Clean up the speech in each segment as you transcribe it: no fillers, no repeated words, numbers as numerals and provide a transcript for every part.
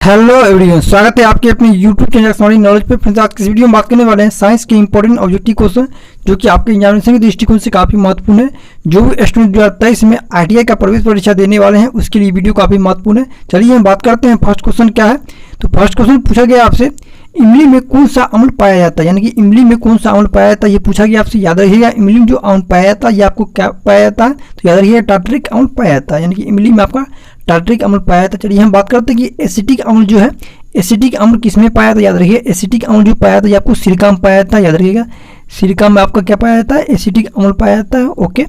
Hello everyone, स्वागत है आपके अपने यूट्यूब चैनल स्मार्ट नॉलेज पे। फ्रेंड्स, आज की इस वीडियो में बात करने वाले हैं साइंस के इंपॉर्टेंट ऑब्जेक्टिव क्वेश्चन जो कि आपके एग्जामिनेशन के दृष्टिकोण से काफ़ी महत्वपूर्ण है। जो भी स्टूडेंट 2023 में ITI का प्रवेश परीक्षा देने वाले हैं उसके लिए वीडियो काफ़ी महत्वपूर्ण है। चलिए हम बात करते हैं फर्स्ट क्वेश्चन क्या है। तो फर्स्ट क्वेश्चन पूछा गया आपसे, इमली में कौन सा अम्ल पाया जाता है, यानी कि इमली में कौन सा अम्ल पाया जाता है, ये पूछा गया आपसे। याद रखिएगा, इमली में जो अम्ल पाया जाता है ये आपको क्या पाया जाता है, तो याद रखिएगा टार्टरिक अम्ल पाया जाता है, यानी कि इमली में आपका टार्टरिक अम्ल पाया जाता है। चलिए हम बात करते हैं कि एसिटिक अम्ल जो है, एसिटिक अम्ल किसमें पाया जाता है। याद रखिए, एसिटिक अम्ल जो पाया जाता है ये आपको सिरका में पाया जाता है। याद रखिएगा, सिरका में आपका क्या पाया जाता है, एसिटिक अम्ल पाया जाता है। ओके,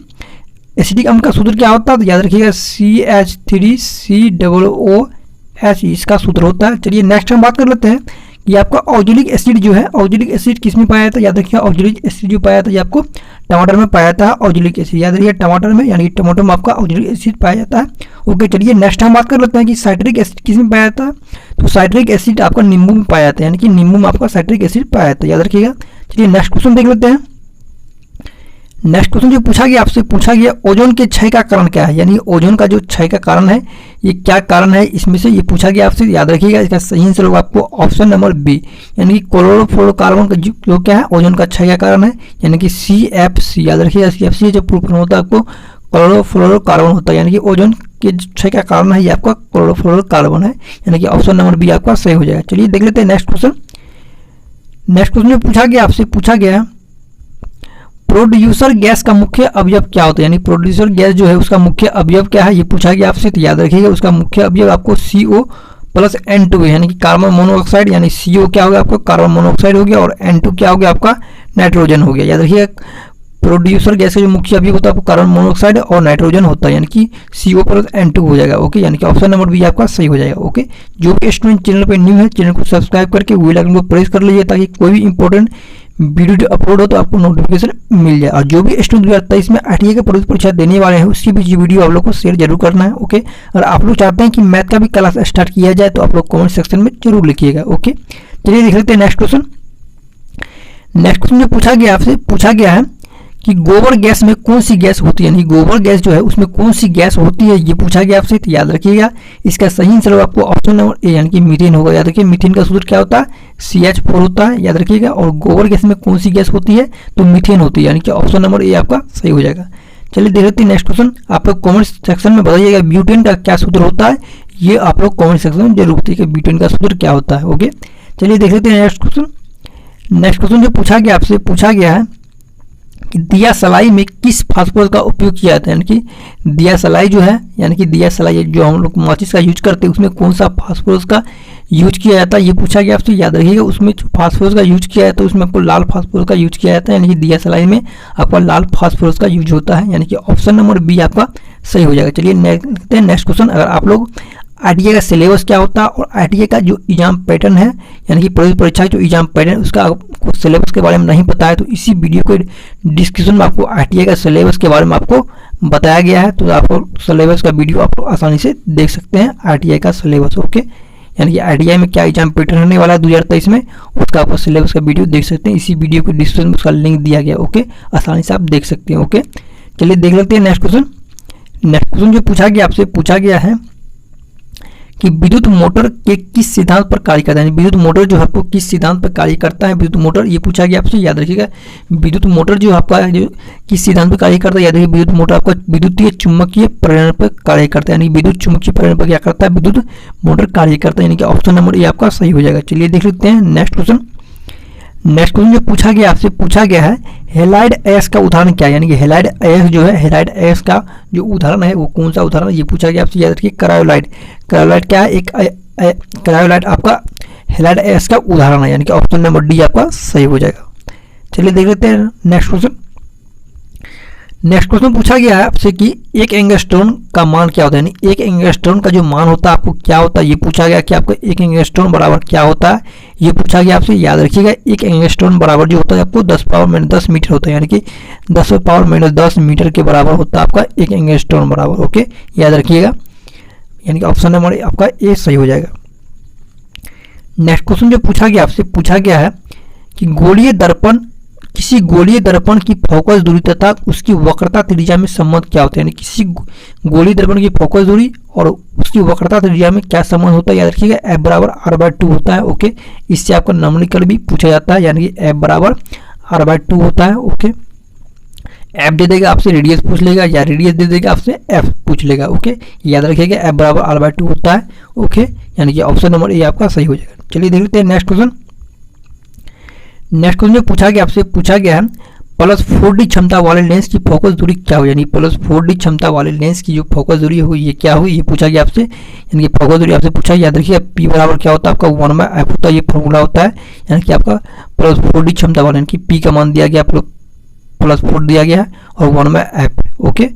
एसिटिक अम्ल का सूत्र क्या होता है, तो याद रखिएगा CH3COOH इसका सूत्र होता है। चलिए नेक्स्ट हम बात कर लेते हैं कि आपका ऑक्जेलिक एसिड जो है, ऑक्जेलिक एसिड किसमें पाया जाता है। याद रखिए, ऑक्जेलिक एसिड जो पाया जाता है ये आपको टमाटर में पाया जाता है। ऑक्जेलिक एसिड याद रखिए टमाटर में, यानी कि टमाटर में आपका ऑक्जेलिक एसिड पाया जाता है। ओके, चलिए नेक्स्ट हम बात कर लेते हैं कि साइट्रिक एसिड किसमें पाया जाता है। तो साइट्रिक एसिड आपका नींबू में पाया जाता है, यानी कि नींबू में आपका साइट्रिक एसिड पाया जाता है। याद रखिएगा। चलिए नेक्स्ट क्वेश्चन देख लेते हैं। नेक्स्ट क्वेश्चन जो पूछा गया आपसे, पूछा गया ओजोन के क्षय का कारण क्या है, यानी ओजोन का जो क्षय का कारण है ये क्या कारण है, इसमें से ये पूछा गया आपसे। याद रखिएगा, इसका सही आंसर होगा आपको ऑप्शन नंबर बी, यानी कि क्लोरोफ्लोरोकार्बन का जो क्या है ओजोन का क्षय का कारण है, यानी कि CFC। याद रखिएगा, CFC जो प्रूफ होता है आपको क्लोरोफ्लोरोकार्बन होता है, यानी कि ओजोन के क्षय का कारण है ये आपका क्लोरोफ्लोरोकार्बन है, यानी कि ऑप्शन नंबर बी आपका सही हो जाएगा। चलिए देख लेते हैं नेक्स्ट क्वेश्चन। नेक्स्ट क्वेश्चन में पूछा गया आपसे, पूछा गया प्रोड्यूसर गैस का मुख्य अवयव क्या होता है, यानी प्रोड्यूसर गैस जो है उसका मुख्य अवयव क्या है, ये पूछा गया आपसे। तो याद रखिएगा, उसका मुख्य अवयव आपको CO+N2 है, यानी कि कार्बन मोनोऑक्साइड, यानी CO क्या हो गया आपको कार्बन मोनोऑक्साइड हो गया, और N2 क्या हो गया आपका नाइट्रोजन हो गया। याद रखिएगा, प्रोड्यूसर गैस का जो मुख्य अवयव होता है आपको कार्बन मोनोऑक्साइड और नाइट्रोजन होता है, यानी कि CO+N2 हो जाएगा। ओके, यानी कि ऑप्शन नंबर बी आपका सही हो जाएगा। ओके, जो भी स्टूडेंट चैनल पर न्यू है चैनल को सब्सक्राइब करके बेल आइकन को प्रेस कर लीजिए ताकि कोई भी इंपॉर्टेंट वीडियो अपलोड हो तो आपको नोटिफिकेशन मिल जाए। और जो भी स्टूडेंट 2023 में ITI का प्रवेश परीक्षा देने वाले हैं उसकी भी वीडियो आप लोग को शेयर जरूर करना है। ओके, और आप लोग चाहते हैं कि मैथ का भी क्लास स्टार्ट किया जाए तो आप लोग कमेंट सेक्शन में जरूर लिखिएगा। ओके, चलिए देख लेते हैं नेक्स्ट क्वेश्चन। नेक्स्ट क्वेश्चन में पूछा गया आपसे, पूछा गया है कि गोबर गैस में कौन सी गैस होती है, यानी गोबर गैस जो है उसमें कौन सी गैस होती है, ये पूछा गया आपसे। तो याद रखिएगा, इसका सही आंसर आपको ऑप्शन नंबर ए, यानी कि मीथेन होगा। याद रखिए, मीथेन का सूत्र क्या होता है, CH4 होता है। याद रखिएगा, और गोबर गैस में कौन सी गैस होती है, तो मीथेन होती है, यानी कि ऑप्शन नंबर ए आपका सही हो जाएगा। चलिए देख लेते हैं नेक्स्ट क्वेश्चन। आप लोग कॉमेंट सेक्शन में बताइएगा ब्यूटेन का क्या सूत्र होता है, ये आप लोग कॉमेंट सेक्शन में जरूर बताइएगा ब्यूटेन का सूत्र क्या होता है। ओके, चलिए देख लेते हैं नेक्स्ट क्वेश्चन। नेक्स्ट क्वेश्चन जो पूछा गया आपसे, पूछा गया है कि दिया सलाई में किस फास्फोरस का उपयोग किया जाता है, यानी कि दिया सलाई जो है, यानी कि दिया सलाई जो हम लोग माचिस का यूज करते हैं उसमें कौन सा फास्फोरस का यूज किया जाता है, ये पूछा गया आपसे। याद रखिएगा, उसमें जो फास्फोरस का यूज किया जाता है उसमें आपको लाल फास्फोरस का यूज किया जाता है, यानी कि दिया सलाई में आपका लाल फास्फोरस का यूज होता है, यानी कि ऑप्शन नंबर बी आपका सही हो जाएगा। चलिए नेक्स्ट क्वेश्चन। अगर आप लोग ITI का सिलेबस क्या होता है और ITI का जो एग्जाम पैटर्न है, यानी कि प्रवेश परीक्षा जो एग्जाम पैटर्न उसका आपको सिलेबस के बारे में नहीं पता है तो इसी वीडियो के डिस्क्रिप्शन में आपको ITI का सिलेबस के बारे में आपको बताया गया है, तो आपको सिलेबस का वीडियो आप आसानी से देख सकते हैं ITI का सिलेबस। ओके, यानी कि ITI में क्या एग्जाम पैटर्न होने वाला है 2023 में उसका आपको सिलेबस का वीडियो देख सकते हैं, इसी वीडियो के डिस्क्रिप्शन में उसका लिंक दिया गया। ओके, आसानी से आप देख सकते हैं। ओके, चलिए देख लेते हैं नेक्स्ट क्वेश्चन। नेक्स्ट क्वेश्चन जो पूछा गया आपसे, पूछा गया है कि विद्युत मोटर के किस सिद्धांत पर कार्य करता है, यानी विद्युत मोटर जो आपको किस सिद्धांत पर कार्य करता है, विद्युत मोटर ये पूछा गया आपसे। याद रखिएगा, विद्युत मोटर जो आपका जो किस सिद्धांत पर कार्य करता है, याद रखिए विद्युत मोटर आपका विद्युतीय चुंबकीय प्रेरण पर कार्य करता है, यानी विद्युत चुंबकीय प्रेरण पर क्या करता है, विद्युत मोटर कार्य करता है, यानी कि ऑप्शन नंबर ए आपका सही हो जाएगा। चलिए देख लेते हैं नेक्स्ट क्वेश्चन। नेक्स्ट क्वेश्चन जो पूछा गया आपसे, पूछा गया है हेलाइड अयस्क का उदाहरण क्या है, यानी कि हेलाइड अयस्क जो है, हेलाइड अयस्क का जो उदाहरण है वो कौन सा उदाहरण है, ये पूछा गया आपसे। याद रखिए क्रायोलाइट, क्रायोलाइट क्या है, एक क्रायोलाइट आपका हेलाइड अयस्क का उदाहरण है, यानी कि ऑप्शन नंबर डी आपका सही हो जाएगा। चलिए देख लेते हैं नेक्स्ट क्वेश्चन। नेक्स्ट क्वेश्चन पूछा गया है आपसे कि एक एंगस्ट्रॉन का मान क्या होता है, यानी एक एंगस्ट्रॉन का जो मान होता है आपको क्या होता है, ये पूछा गया कि आपको एक एंगस्ट्रॉन बराबर क्या होता है, ये पूछा गया आपसे। याद रखिएगा, एक एंगस्ट्रॉन बराबर जो होता है आपको 10⁻⁻10 मीटर होता है, यानी कि 10⁻⁻10 मीटर के बराबर होता है आपका एक एंगस्ट्रॉन बराबर। ओके, याद रखिएगा, यानी कि ऑप्शन नंबर आपका ए सही हो जाएगा। नेक्स्ट क्वेश्चन जो पूछा गया आपसे, पूछा गया है कि गोलीय दर्पण किसी गोलीय दर्पण की फोकस दूरी तथा उसकी वक्रता त्रिज्या में संबंध क्या होता है, यानी किसी गोलीय दर्पण की फोकस दूरी और उसकी वक्रता त्रिज्या में क्या संबंध होता है, याद रखिएगा F बराबर R/2 होता है। ओके, इससे आपका न्यूमेरिकल भी पूछा जाता है, यानी कि F बराबर R/2 होता है। ओके, F दे देगा आपसे रेडियस पूछ लेगा, या रेडियस दे देगा आपसे F पूछ लेगा। ओके, याद रखिएगा F बराबर R/2 होता है। ओके, यानी कि ऑप्शन नंबर ए आपका सही हो जाएगा। चलिए देख लेते हैं नेक्स्ट क्वेश्चन। नेक्स्ट क्वेश्चन जो पूछा गया है प्लस 4D क्षमता वाले लेंस की फोकस दूरी क्या हो, यानी प्लस 4D क्षमता वाले लेंस की जो फोकस दूरी हुई ये क्या हुई, ये पूछा गया आपसे, यानी कि फोकस दूरी आपसे पूछा। याद रखिए P बराबर क्या होता है आपका 1/f होता है, ये फॉर्मूला होता है, यानी कि आपका प्लस 4D क्षमता वाले, यानी कि P का मान दिया गया प्लस 4 दिया गया है और 1/f। ओके,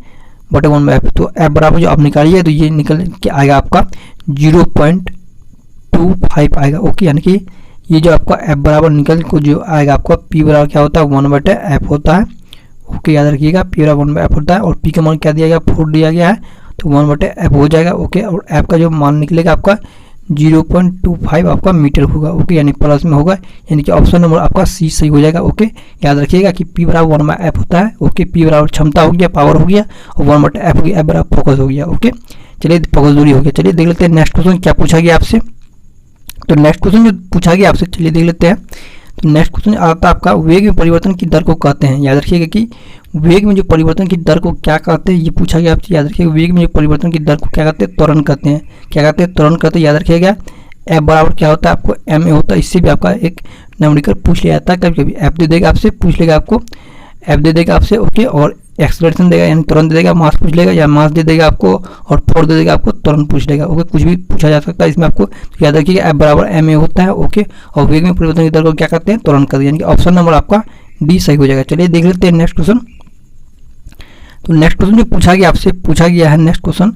बटे 1/f, तो F बराबर जो आप निकालिए तो ये निकल के आएगा आपका 0.25 आएगा। ओके, यानी कि ये जो आपका F बराबर निकल को जो आएगा आपका P बराबर क्या होता है 1/f होता है। ओके, याद रखिएगा P बराबर 1/f होता है और P का मान क्या दिया गया 4 दिया गया है, तो 1/f हो जाएगा। ओके, और F का जो मान निकलेगा आपका 0.25 आपका मीटर होगा। ओके, यानी प्लस में होगा, यानी कि ऑप्शन नंबर आपका सी सही हो जाएगा। ओके, याद रखिएगा कि P बराबर 1/f होता है। ओके, P बराबर क्षमता हो गया, पावर हो गया, और 1/f हो गया, F बराबर फोकस हो गया। ओके, चलिए फोकस दूरी हो गया। चलिए देख लेते हैं नेक्स्ट क्वेश्चन क्या पूछा गया आपसे। तो नेक्स्ट क्वेश्चन जो पूछा गया आपसे, चलिए देख लेते हैं। तो नेक्स्ट क्वेश्चन आता है आपका वेग में परिवर्तन की दर को कहते हैं। याद रखिएगा कि वेग में जो परिवर्तन की दर को क्या कहते हैं, ये पूछा गया आपसे। याद रखिएगा वेग में जो परिवर्तन की दर को क्या कहते हैं, त्वरण कहते हैं। क्या कहते हैं, त्वरण कहते हैं। याद रखिएगा F बराबर क्या होता है आपको ma होता है। इससे भी आपका एक न्यूमेरिकल पूछ लिया जाता है कभी कभी। F दे देगा आपसे, पूछ लेगा आपको, F दे देगा आपसे। ओके, और एक्सलेरेशन देगा यानी तुरंत दे देगा, मास पूछ लेगा, या मास दे देगा आपको और फोर्स दे देगा आपको, तुरंत पूछ लेगा। ओके, कुछ भी पूछा जा सकता है इसमें आपको। तो याद रखिएगा F बराबर ma होता है। ओके, और वेग में परिवर्तन की दर को क्या कहते हैं, त्वरण कहते हैं, यानी कि ऑप्शन नंबर आपका डी सही हो जाएगा। चलिए देख लेते हैं नेक्स्ट क्वेश्चन। तो नेक्स्ट क्वेश्चन जो पूछा गया आपसे, पूछा गया है नेक्स्ट क्वेश्चन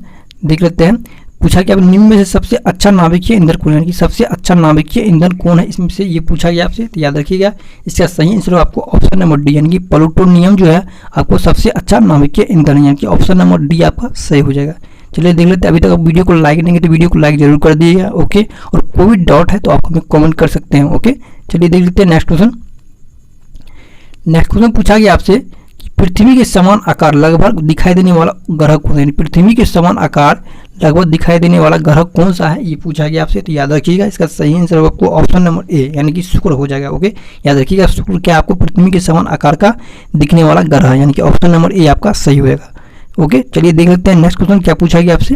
देख लेते हैं। पूछा कि अब निम्न में से सबसे अच्छा नाभिकीय ईंधन कौन है, यानी कि सबसे अच्छा नाभिकीय ईंधन कौन है, इसमें से ये पूछा गया आपसे। तो याद रखिएगा इसका सही आंसर आपको ऑप्शन नंबर डी, यानी कि प्लूटोनियम जो है आपको सबसे अच्छा नाभिकीय ईंधन है, यानी कि ऑप्शन नंबर डी आपका सही हो जाएगा। चलिए देख लेते हैं। अभी तक आप वीडियो को लाइक नहीं किया तो वीडियो को लाइक जरूर कर दीजिएगा। ओके, और कोई भी डाउट है तो आप हमें कॉमेंट कर सकते हैं। ओके, चलिए देख लेते हैं नेक्स्ट क्वेश्चन। नेक्स्ट क्वेश्चन पूछा गया आपसे पृथ्वी के समान आकार लगभग दिखाई देने वाला ग्रह कौन है, यानी पृथ्वी के समान आकार लगभग दिखाई देने वाला ग्रह कौन सा है, ये पूछा गया आपसे। तो याद रखिएगा इसका सही आंसर आपको ऑप्शन नंबर ए, यानी कि शुक्र हो जाएगा। ओके, याद रखिएगा शुक्र क्या आपको पृथ्वी के समान आकार का दिखने वाला ग्रह है, यानी कि ऑप्शन नंबर ए आपका सही होगा। ओके, चलिए देख लेते हैं नेक्स्ट क्वेश्चन क्या पूछा गया आपसे।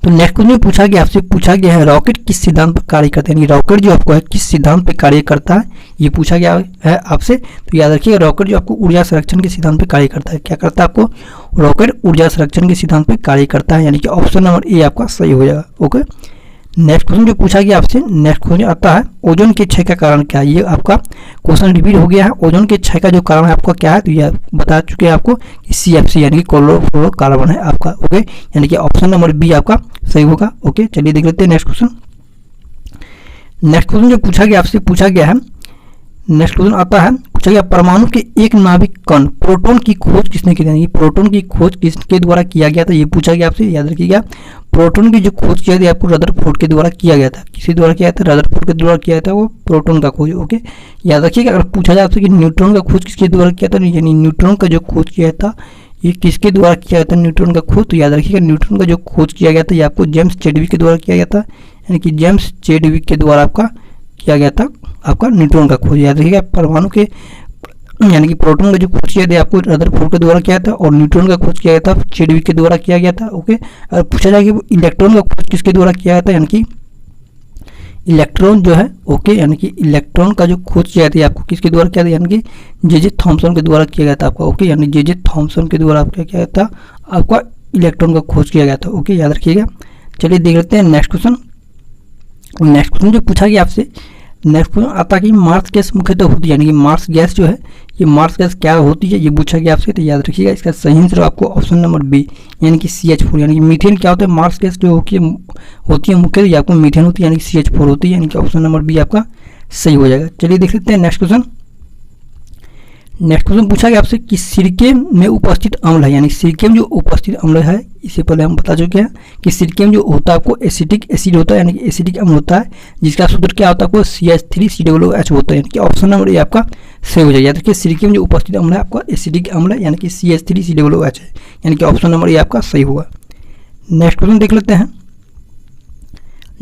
तो नेक्स्ट क्वेश्चन पूछा गया आपसे, पूछा गया है रॉकेट किस सिद्धांत पर कार्य करता है, यानी रॉकेट जो आपको है किस सिद्धांत पर कार्य करता है, ये पूछा गया है आपसे। तो याद रखिए रॉकेट जो आपको ऊर्जा संरक्षण के सिद्धांत पर कार्य करता है। क्या करता है आपको, रॉकेट ऊर्जा संरक्षण के सिद्धांत पर कार्य करता है, यानी कि ऑप्शन नंबर ए आपका सही हो जाएगा। ओके, नेक्स्ट क्वेश्चन जो पूछा गया आपसे, नेक्स्ट क्वेश्चन आता है ओजोन के क्षय का कारण क्या है, ये आपका क्वेश्चन रिपीट हो गया है। ओजोन के क्षय का जो कारण है आपका क्या है, तो ये बता चुके हैं आपको CFC यानी कि क्लोरोफ्लोरोकार्बन है आपका। ओके, यानी कि ऑप्शन नंबर बी आपका सही होगा। ओके, चलिए देख लेते हैं नेक्स्ट क्वेश्चन। नेक्स्ट क्वेश्चन जो पूछा गया आपसे, पूछा गया है नेक्स्ट क्वेश्चन आता है, पूछा गया परमाणु के एक नाभिक कण प्रोटॉन की खोज किसने की, यानी प्रोटॉन की खोज किसके द्वारा किया गया था, ये पूछा गया आपसे। याद रखिएगा प्रोटॉन की जो खोज किया था आपको रदरफोर्ड के द्वारा किया गया था। किसी द्वारा किया था, रदरफोर्ड के द्वारा किया था वो प्रोटॉन का खोज। ओके, याद रखिएगा अगर पूछा जाए आपसे कि न्यूट्रॉन का खोज किसके द्वारा किया था, यानी न्यूट्रॉन का जो खोज किया था ये किसके द्वारा किया गया था, न्यूट्रॉन का खोज। तो याद रखिएगा न्यूट्रॉन का जो खोज किया गया था ये आपको जेम्स चैडविक के द्वारा किया गया था, यानी कि जेम्स चैडविक के द्वारा आपका किया गया था आपका न्यूट्रॉन का खोज। याद रखिएगा परमाणु के यानी कि प्रोटॉन का जो खोज किया था आपको रदरफोर्ड के द्वारा किया था, और न्यूट्रॉन का खोज किया था चैडविक के द्वारा किया गया था। ओके, अगर पूछा जाए कि इलेक्ट्रॉन का खोज किसके द्वारा किया था, यानी कि इलेक्ट्रॉन जो है, ओके, यानी कि इलेक्ट्रॉन का जो खोज किया था आपको किसके द्वारा किया था, यानी कि जे थॉमसन के द्वारा किया गया था आपका। ओके, यानी जे थॉमसन के द्वारा आपका किया गया था, आपका इलेक्ट्रॉन का खोज किया गया था। ओके, याद रखिएगा। चलिए देख लेते हैं नेक्स्ट क्वेश्चन। नेक्स्ट क्वेश्चन जो पूछा गया आपसे, नेक्स्ट क्वेश्चन आता है कि मार्स गैस मुख्यतः होती है, यानी कि मार्स गैस जो है ये मार्स गैस क्या होती है, ये पूछा गया आपसे। तो याद रखिएगा इसका सही आंसर आपको ऑप्शन नंबर बी, यानी कि CH4, यानी कि मीथेन क्या होता है, मार्स गैस जो होती है मुख्यतः ये आपको मीथेन होती है, यानी कि CH4 होती है, यानी कि ऑप्शन नंबर बी आपका सही हो जाएगा। चलिए देख लेते हैं नेक्स्ट क्वेश्चन। नेक्स्ट क्वेश्चन पूछा गया आपसे कि सिरके में उपस्थित अम्ल है, यानी सिरके में जो उपस्थित अम्ल है, इससे पहले हम बता चुके हैं कि सिरके में जो होता है आपको एसिटिक एसिड होता है, यानी कि एसिडिक अम्ल होता है, जिसका सूत्र क्या होता है आपको CH3COOH होता है, यानी कि ऑप्शन नंबर ए आपका सही हो जाएगा। देखिए सिरके में जो उपस्थित अम्ल है आपका एसिडिक अम्ल है, यानी कि CH3COOH है, यानी कि ऑप्शन नंबर ए आपका सही होगा। नेक्स्ट क्वेश्चन देख लेते हैं।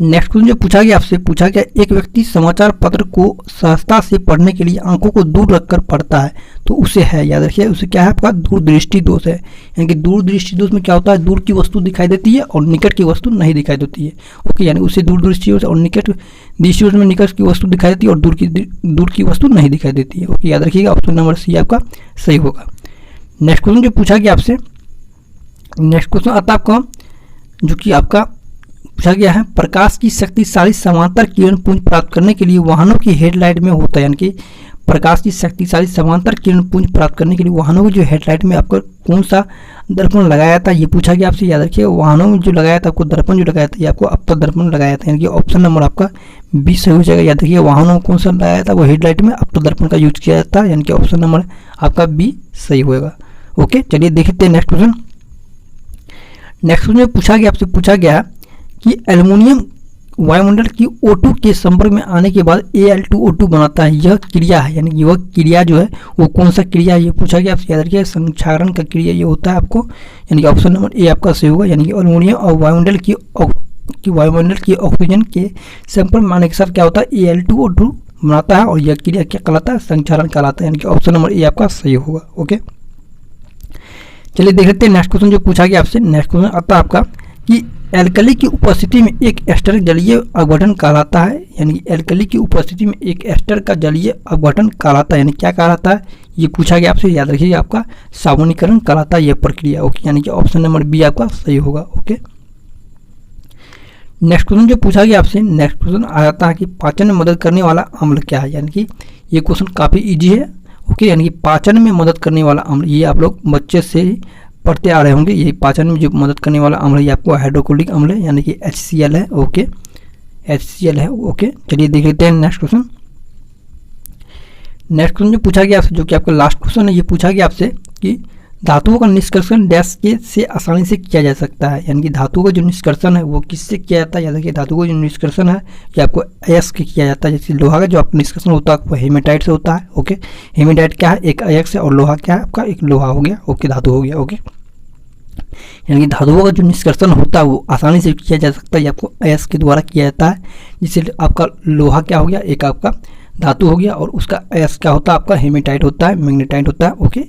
नेक्स्ट क्वेश्चन जो पूछा गया आपसे, पूछा गया एक व्यक्ति समाचार पत्र को सहजता से पढ़ने के लिए आंखों को दूर रखकर पढ़ता है, तो उसे है, याद रखिए उसे क्या है आपका दूरदृष्टि दोष है। यानी कि दूरदृष्टि दोष में क्या होता है, दूर की वस्तु दिखाई देती है और निकट की वस्तु नहीं दिखाई देती है। ओके, यानी उसे दूरदृष्टि दोष और निकट दृष्टि दोष में निकट की वस्तु दिखाई देती है और दूर की वस्तु नहीं दिखाई देती है। ओके, याद रखिएगा ऑप्शन नंबर सी आपका सही होगा। नेक्स्ट क्वेश्चन जो पूछा गया आपसे, नेक्स्ट क्वेश्चन आता है आपका जो कि आपका पूछा गया है, प्रकाश की शक्तिशाली समांतर किरण पुंज प्राप्त करने के लिए वाहनों की हेडलाइट में होता है, यानी कि प्रकाश की शक्तिशाली समांतर किरण पुंज प्राप्त करने के लिए वाहनों की जो हेडलाइट में आपको कौन सा दर्पण लगाया था, ये पूछा गया आपसे। याद रखिए वाहनों में जो लगाया था आपको दर्पण जो लगाया था, ये आपको अवतल दर्पण लगाया था, यानी कि ऑप्शन नंबर आपका 20 सही हो जाएगा। याद रखिए वाहनों में कौन सा लगाया था, वो हेडलाइट में अवतल दर्पण का यूज किया जाता है, यानी कि ऑप्शन नंबर आपका बी सही होगा। ओके, चलिए देखते हैं नेक्स्ट क्वेश्चन। नेक्स्ट क्वेश्चन पूछा गया आपसे, पूछा गया कि एल्युमिनियम वायुमंडल की O2 के संपर्क में आने के बाद Al2O2 बनाता है, यह क्रिया है, यानी कि वह क्रिया जो है वो कौन सा क्रिया है, ये पूछा गया आपसे। याद रखिए संक्षारण का क्रिया ये होता है आपको, यानी कि ऑप्शन नंबर ए आपका सही होगा। यानी कि एल्युमिनियम और वायुमंडल की ऑक्सीजन के संपर्क में आने के साथ क्या होता है, Al2O2 बनाता है और यह क्रिया क्या कहलाता है, संक्षारण कहलाता है, यानी कि ऑप्शन नंबर ए आपका सही होगा। ओके, चलिए देख लेते हैं नेक्स्ट क्वेश्चन जो पूछा गया आपसे। नेक्स्ट क्वेश्चन आता है आपका कि एल्कली की उपस्थिति में एक एस्टर जलीय अपघटन कहलाता है, यानी एल्कली की उपस्थिति में एक एस्टर का जलीय अपघटन कहलाता है, यानी क्या कहलाता है, ये पूछा गया आपसे। याद रखिएगा आपका साबुनीकरण कहलाता है यह प्रक्रिया। ओके, यानी कि ऑप्शन नंबर बी आपका सही होगा। ओके, नेक्स्ट क्वेश्चन जो पूछा गया आपसे, नेक्स्ट क्वेश्चन आ जाता है कि पाचन में मदद करने वाला अम्ल क्या है, यानी कि ये क्वेश्चन काफ़ी ईजी है। ओके, यानी कि पाचन में मदद करने वाला अम्ल, ये आप लोग बच्चे से पढ़ते आ रहे होंगे, यही पाचन में जो मदद करने वाला अम्ल है ये आपको हाइड्रोक्लोरिक अम्ल है, यानी कि HCl है। ओके, HCl है। ओके, चलिए देख लेते हैं नेक्स्ट क्वेश्चन। नेक्स्ट क्वेश्चन जो पूछा गया आपसे, जो कि आपका लास्ट क्वेश्चन है, ये पूछा गया आपसे कि धातुओं का निष्कर्षण डैश के से आसानी से किया जा सकता है, यानी कि धातुओं का जो निष्कर्षण है वो किससे किया जाता है। याद रखिए धातुओं का जो निष्कर्षण है ये आपको अयस्क से किया जाता है। जैसे लोहा का जो आपका निष्कर्षण होता है आपको हेमेटाइट से होता है। ओके, हेमेटाइट क्या है, एक अयस्क है, और लोहा क्या है आपका, एक लोहा हो गया। ओके, धातु हो गया। ओके, यानी कि धातुओं का जो निष्कर्षण होता है वो आसानी से किया जा सकता है, ये आपको अयस्क के द्वारा किया जाता है। जिससे आपका लोहा क्या हो गया, एक आपका धातु हो गया, और उसका अयस्क क्या होता है आपका हेमेटाइट होता है, मैग्नेटाइट होता है। ओके,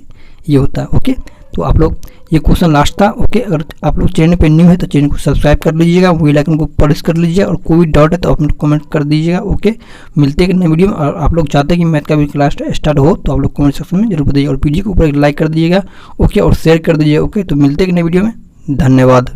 ये होता है। ओके, तो आप लोग ये क्वेश्चन लास्ट था। ओके, अगर आप लोग चैनल पे न्यू है तो चैनल को सब्सक्राइब कर लीजिएगा, बेल आइकन को प्रेस कर लीजिएगा, और कोई डाउट है तो आप लोग कमेंट कर दीजिएगा। ओके, मिलते हैं नए वीडियो में। और आप लोग चाहते हैं कि मैथ का भी क्लास स्टार्ट हो तो आप लोग कमेंट सेक्शन में जरूर बताइए, और वीडियो के ऊपर एक लाइक कर दीजिएगा। ओके, और शेयर कर दीजिएगा। ओके, तो मिलते हैं नए वीडियो में, धन्यवाद।